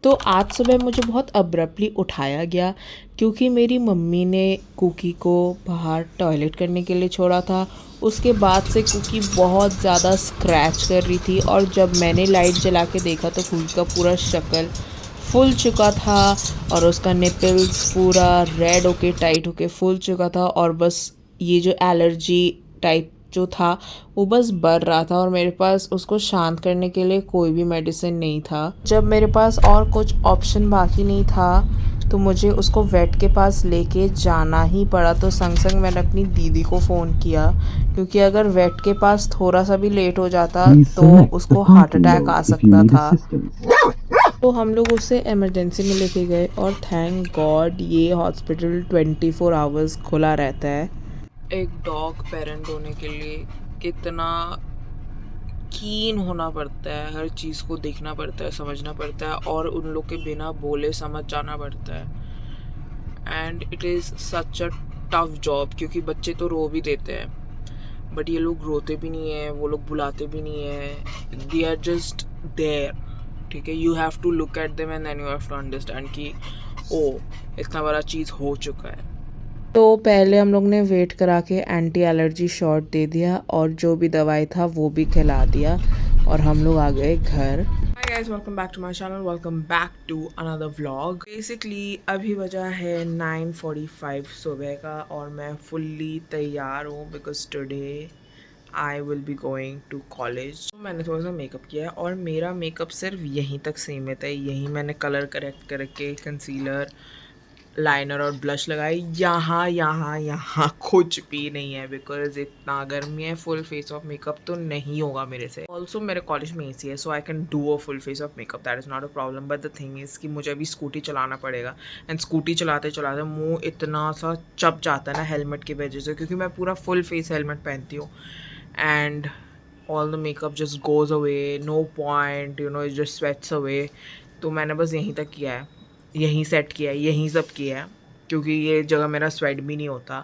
तो आज सुबह मुझे बहुत अब्रप्टली उठाया गया क्योंकि मेरी मम्मी ने कुकी को बाहर टॉयलेट करने के लिए छोड़ा था। उसके बाद से कुकी बहुत ज़्यादा स्क्रैच कर रही थी और जब मैंने लाइट जला के देखा तो कुकी का पूरा शक्ल फूल चुका था और उसका निपल्स पूरा रेड होके टाइट होके फूल चुका था और बस ये जो एलर्जी टाइप जो था वो बस बढ़ रहा था और मेरे पास उसको शांत करने के लिए कोई भी मेडिसिन नहीं था। जब मेरे पास और कुछ ऑप्शन बाकी नहीं था तो मुझे उसको वेट के पास लेके जाना ही पड़ा। तो संग संग मैंने अपनी दीदी को फ़ोन किया क्योंकि अगर वेट के पास थोड़ा सा भी लेट हो जाता तो उसको हार्ट अटैक आ सकता था। तो हम लोग उसे इमरजेंसी में लेके गए और थैंक गॉड ये हॉस्पिटल 24 आवर्स खुला रहता है। एक डॉग पेरेंट होने के लिए कितना कीन होना पड़ता है, हर चीज़ को देखना पड़ता है, समझना पड़ता है और उन लोग के बिना बोले समझ जाना पड़ता है। And it is such a tough job क्योंकि बच्चे तो रो भी देते हैं बट ये लोग रोते भी नहीं है, वो लोग बुलाते भी नहीं है, दे आर जस्ट देयर। ठीक है, you have to look at them and then you have to understand कि ओ इतना बड़ा चीज़ हो चुका है। तो पहले हम लोग ने वेट करा के एंटी एलर्जी शॉट दे दिया और जो भी दवाई था वो भी खिला दिया और हम लोग आ गए घर। Hi guys, welcome back to my channel, welcome back to another vlog. Basically अभी बजा है 9:45 सुबह का और मैं फुल्ली तैयार हूँ because today I will be going to college. तो मैंने थोड़ा सा मेकअप किया है और मेरा मेकअप सिर्फ यहीं तक सीमित है। यहीं मैंने कलर करेक्ट करके कंसीलर, लाइनर और ब्लश लगाई। यहाँ यहाँ यहाँ कुछ भी नहीं है बिकॉज इतना गर्मी है, फुल फेस ऑफ मेकअप तो नहीं होगा मेरे से। ऑल्सो मेरे कॉलेज में एसी है so I can do a full face of makeup, that is not a problem. But the thing is कि मुझे अभी स्कूटी चलाना पड़ेगा एंड स्कूटी चलाते चलाते मुँह इतना सा चप जाता है ना हेलमेट की वजह से, क्योंकि मैं पूरा फुल फेस हेलमेट पहनती हूँ and all the makeup just goes away, no point, you know, it just sweats away. तो मैंने बस यहीं तक किया है, यहीं सेट किया है, यहीं सब किया है क्योंकि ये जगह मेरा स्वेट भी नहीं होता।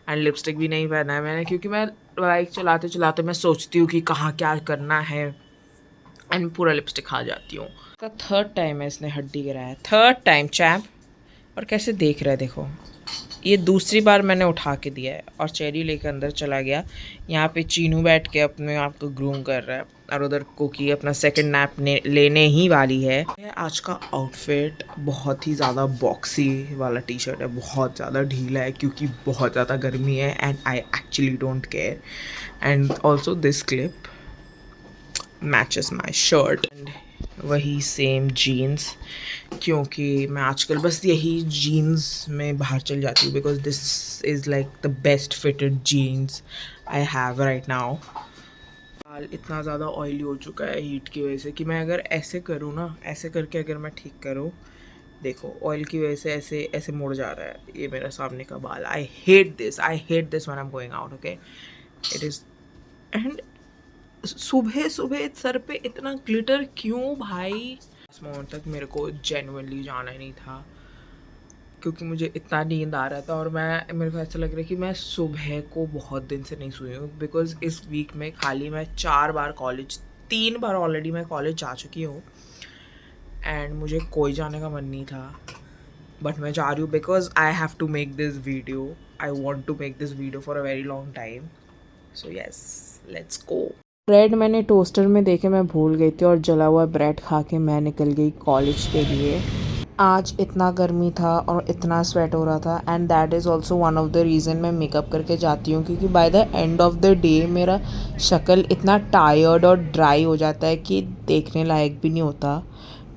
एंड लिपस्टिक भी नहीं पहना है मैंने क्योंकि मैं बाइक चलाते चलाते मैं सोचती हूँ कि कहाँ क्या करना है एंड पूरा लिपस्टिक खा जाती हूँ। का थर्ड टाइम है इसने हड्डी गिराया, थर्ड टाइम चैम्प। और कैसे देख रहा है देखो, ये दूसरी बार मैंने उठा के दिया है और चेरी लेकर अंदर चला गया। यहाँ पे चीनू बैठ के अपने आप को ग्रूम कर रहा है और उधर कुकी अपना सेकंड नैप लेने ही वाली है। आज का आउटफिट बहुत ही ज़्यादा बॉक्सी वाला टी शर्ट है, बहुत ज़्यादा ढीला है क्योंकि बहुत ज़्यादा गर्मी है and I actually don't care. And also this clip matches my shirt and वही सेम जीन्स, क्योंकि मैं आजकल बस यही जीन्स में बाहर चल जाती हूँ because this is like the best fitted jeans I have right now. बाल इतना ज़्यादा ऑयली हो चुका है हीट की वजह से कि मैं अगर ऐसे करूँ ना, ऐसे करके अगर मैं ठीक करूँ, देखो ऑयल की वजह से ऐसे ऐसे मुड़ जा रहा है ये मेरा सामने का बाल। I hate this when I am going out. Okay, it is. And सुबह सुबह सर पे इतना ग्लिटर क्यों भाई? इस मोमेंट तक मेरे को जेन्युइनली जाना ही नहीं था क्योंकि मुझे इतना नींद आ रहा था और मेरे को ऐसा लग रहा है कि मैं सुबह को बहुत दिन से नहीं सोई हूँ बिकॉज इस वीक में खाली मैं 4 बार कॉलेज, 3 बार ऑलरेडी मैं कॉलेज जा चुकी हूँ एंड मुझे कोई जाने का मन नहीं था बट मैं जा रही हूँ because I have to make this video, I want to make this video for a very long time. So yes, let's go. Bread मैंने टोस्टर में देखे, मैं भूल गई थी और जला हुआ ब्रेड खा के मैं निकल गई कॉलेज के लिए। आज इतना गर्मी था और इतना स्वेट हो रहा था and that is also one of the reason मैं मेकअप करके जाती हूँ क्योंकि by the end of the day मेरा शक्ल इतना टायर्ड और ड्राई हो जाता है कि देखने लायक भी नहीं होता।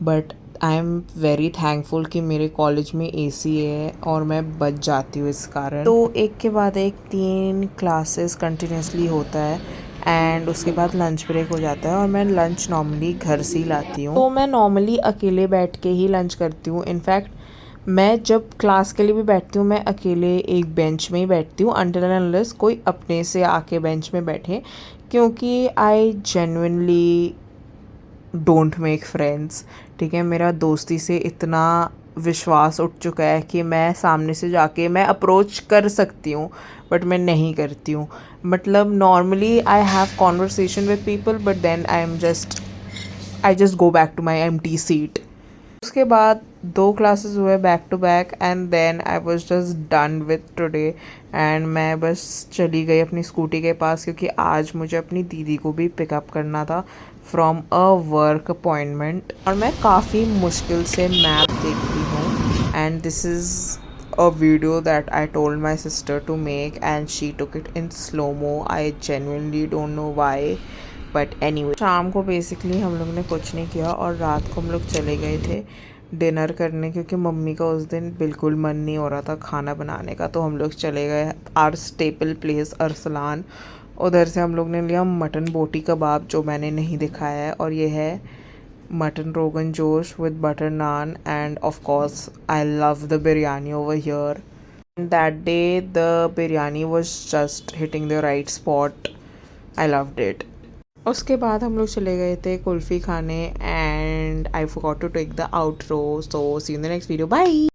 But I am very thankful कि मेरे कॉलेज में एसी है और मैं बच जाती हूँ इस कारण। तो एक के बाद एक 3 क्लासेस कंटिन्यूसली होता है एंड उसके बाद लंच ब्रेक हो जाता है और मैं लंच नॉर्मली घर से ही लाती हूँ। तो मैं नॉर्मली अकेले बैठ के ही लंच करती हूँ। इनफैक्ट मैं जब क्लास के लिए भी बैठती हूँ मैं अकेले एक बेंच में ही बैठती हूँ अनटिल एंड अनलेस कोई अपने से आके बेंच में बैठे, क्योंकि I genuinely don't make friends. ठीक है, मेरा दोस्ती से इतना विश्वास उठ चुका है कि मैं सामने से जाके मैं अप्रोच कर सकती हूँ बट मैं नहीं करती हूँ। मतलब normally I have conversation with people but then I just go back to my empty seat. उसके बाद 2 क्लासेस हुए back to back and then I was just done with today एंड मैं बस चली गई अपनी स्कूटी के पास क्योंकि आज मुझे अपनी दीदी को भी पिकअप करना था फ्रॉम अ वर्क अपॉइंटमेंट। और मैं काफ़ी मुश्किल से मैप देखती हूँ and this is a video that I told my sister to make and she took it in slow mo. I genuinely don't know why but anyway शाम को basically हम लोग ने कुछ नहीं किया और रात को हम लोग चले गए थे डिनर करने क्योंकि मम्मी का उस दिन बिल्कुल मन नहीं हो रहा था खाना बनाने का, तो हम लोग चले गए आर स्टेपल प्लेस अरसलान। उधर से हम लोग ने लिया मटन बोटी कबाब जो मैंने नहीं दिखाया है, और ये है mutton rogan josh with butter naan, and of course I love the biryani over here. And that day the biryani was just hitting the right spot. I loved it. उसके बाद हम लोग चले गए थे कुल्फ़ी खाने and I forgot to take the outro, so see you in the next video, bye.